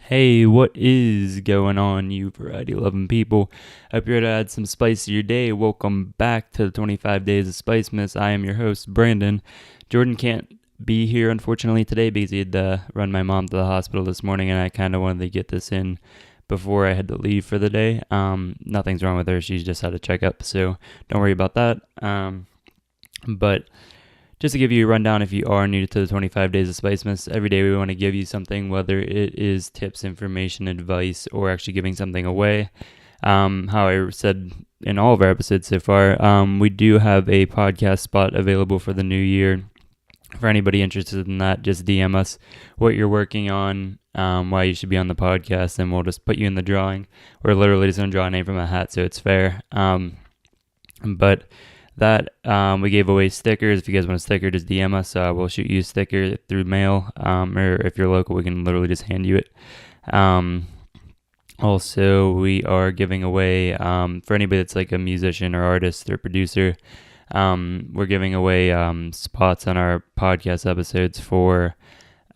Hey, what is going on, you variety-loving people? Hope you're here to add some spice to your day. Welcome back to the 25 Days of Spicemas. I am your host, Brandon. Jordan can't be here, unfortunately, today because he had to run my mom to the hospital this morning, and I kind of wanted to get this in before I had to leave for the day. Nothing's wrong with her. She's just had a checkup, so don't worry about that. But just to give you a rundown, if you are new to the 25 Days of Spicemas, every day we want to give you something, whether it is tips, information, advice, or actually giving something away. How I said in all of our episodes so far, we do have a podcast spot available for the new year. For anybody interested in that, just DM us what you're working on, why you should be on the podcast, and we'll just put you in the drawing. We're literally just going to draw a name from a hat, so it's fair. But that we gave away stickers. If you guys want a sticker, just DM us. We'll shoot you a sticker through mail, or if you're local, we can literally just hand you it. Also, we are giving away for anybody that's like a musician or artist or producer. We're giving away spots on our podcast episodes for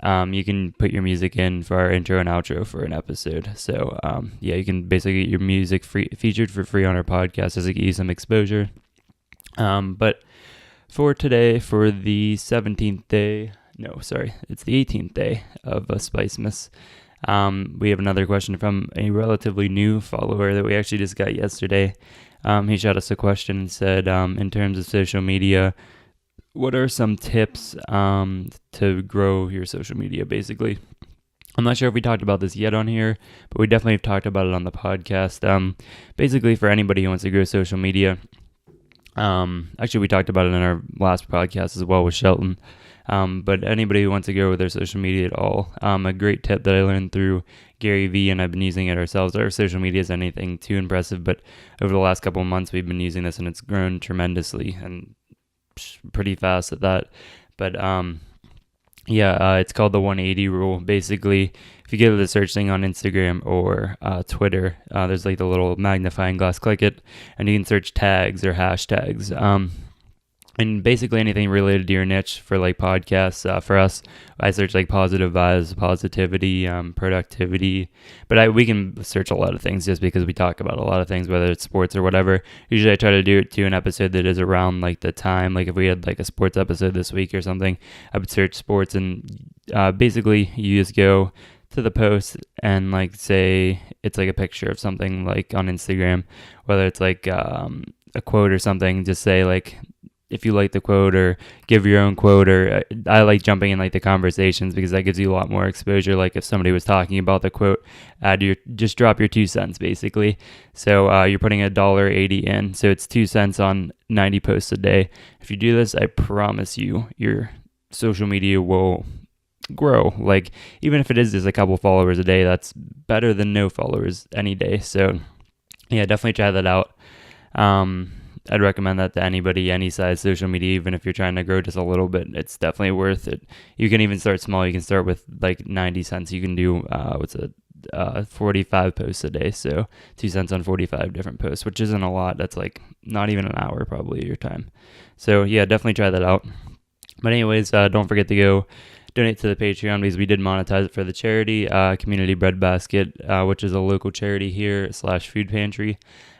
you can put your music in for our intro and outro for an episode. So you can basically get your music featured for free on our podcast as to get you some exposure. But for today, for the 17th day, it's the 18th day of Spicemas. We have another question from a relatively new follower that we actually just got yesterday. He shot us a question and said, in terms of social media, what are some tips to grow your social media, basically? I'm not sure if we talked about this yet on here, but we definitely have talked about it on the podcast. Basically, for anybody who wants to grow social media, actually we talked about it in our last podcast as well with Shelton, but anybody who wants to grow with their social media at all, a great tip that I learned through Gary Vee, and I've been using it ourselves. Our social media is anything too impressive, but over the last couple of months we've been using this and it's grown tremendously and pretty fast at that. But it's called the 180 rule. Basically, if you go to the search thing on Instagram or Twitter, there's like the little magnifying glass, click it, and you can search tags or hashtags. And basically anything related to your niche for like podcasts. For us, I search like positive vibes, positivity, productivity, but we can search a lot of things just because we talk about a lot of things, whether it's sports or whatever. Usually I try to do it to an episode that is around like the time, like if we had like a sports episode this week or something, I would search sports, and basically you just go to the post and like say it's like a picture of something like on Instagram, whether it's like a quote or something, just say like, if you like the quote, or give your own quote, or I like jumping in like the conversations because that gives you a lot more exposure. Like if somebody was talking about the quote, just drop your 2 cents basically. So you're putting $1.80 in, so it's 2 cents on 90 posts a day. If you do this, I promise you, your social media will grow. Like even if it is just a couple followers a day, that's better than no followers any day. So yeah, definitely try that out. I'd recommend that to anybody, any size social media, even if you're trying to grow just a little bit. It's definitely worth it. You can even start small. You can start with like 90 cents. You can do 45 posts a day, so 2 cents on 45 different posts, which isn't a lot. That's like not even an hour probably of your time. So yeah, definitely try that out. But anyways, don't forget to go donate to the Patreon because we did monetize it for the charity, Community Bread Basket, which is a local charity here / food pantry.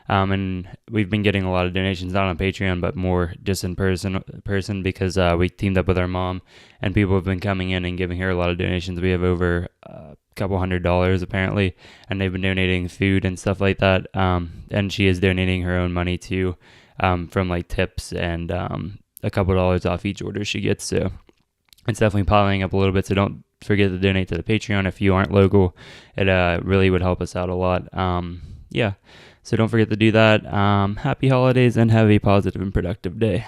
And we've been getting a lot of donations, not on Patreon, but more just in person because we teamed up with our mom, and people have been coming in and giving her a lot of donations. We have over a couple $100 apparently, and they've been donating food and stuff like that. And she is donating her own money too, from like tips and a couple dollars off each order she gets. So it's definitely piling up a little bit. So don't forget to donate to the Patreon if you aren't local. It really would help us out a lot. So don't forget to do that. Happy holidays and have a positive and productive day.